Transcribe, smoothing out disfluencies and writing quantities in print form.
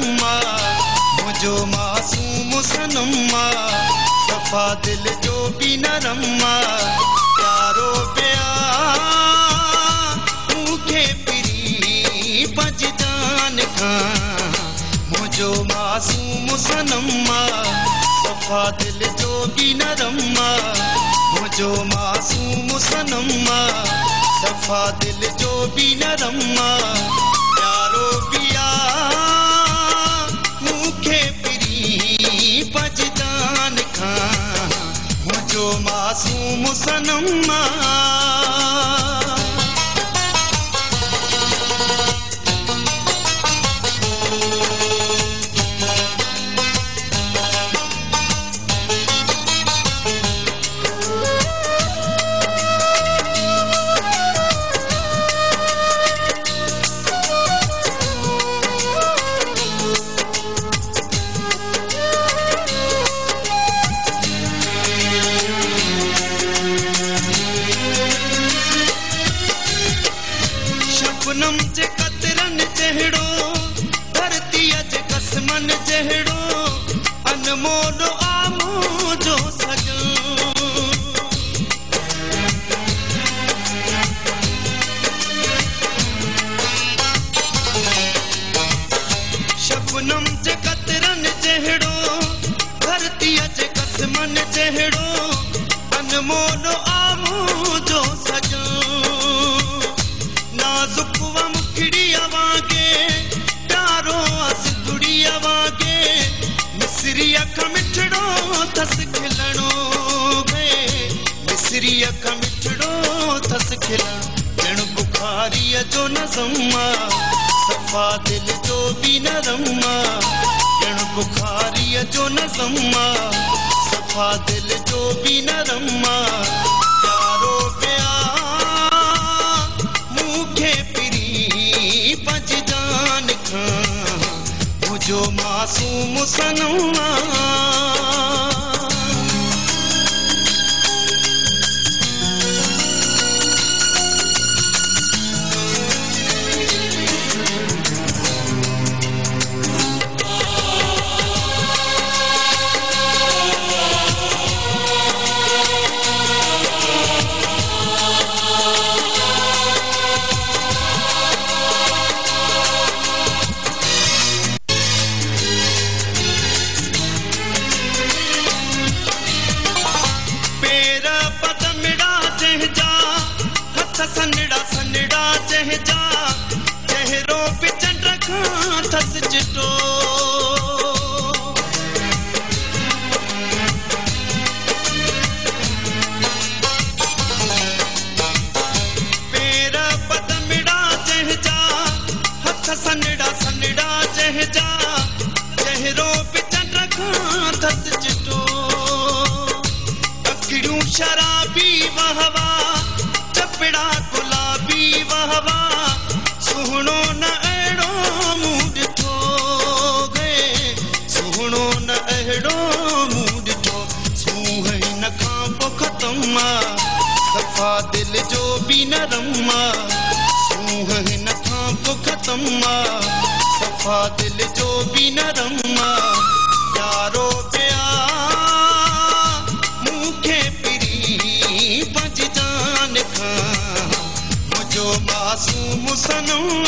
नरमा मुझो मासूम सनमा सफ़ा दिल जो भी नरमा प्यारो प्यार मूंखे पिरी बजदान खां मुझो मासूम सनमा सफ़ा दिल जो भी नरमा मुझो मासूम सनमा सफ़ा दिल जो भी नरमा प्यारो पिया मूंखे पिरी बजदान खां मुझो मासूम सनमा शबनम जे कतरन जहिड़ो धरतीअ जे कसमन जहिड़ो अनमोल आमो जो सजो शबनम जे कतरन जहिड़ो धरतीअ जे कसमन जहिड़ो अनमोल आमो जो सजो नाजुक व मुखड़िया वागे प्यारो असुड़िया वागे मिसरी अख मिठड़ो थस खिलणो वे मिसरी अख मिठड़ो थस खिलण ॼण बुखारीअ जो नज़मा सफ़ा दिल जो भी नरमा ॼण बुखारीअ जो नज़मा सफ़ा दिल जो भी नरमा प्यारो प्यार मूंखे पिरी बजदान खां मुझो मासूम सनमा सनड़ा सनड़ा चहजा चेहरो पे चंड खां थस चिटो पेर पदमिड़ा चहजा हथ सनड़ा सनड़ा चहजा चेहरो पे चंड खां थस चिटो अखियूं शराबी वहवा चपड़ा गुलाबी वहवा सुहणो न अहिड़ो मूं ॾिठो गए सुहणो न अहिड़ो मूं ॾिठो सूंह हिन खां पोइ ख़तम सफ़ा दिल जो भी नरमा सूंह हिन खां पोइ ख़तम सफ़ा दिल जो भी नरमा प्यारो प्यार मूंखे पिरी बजदान खां मुझो मासूम सनम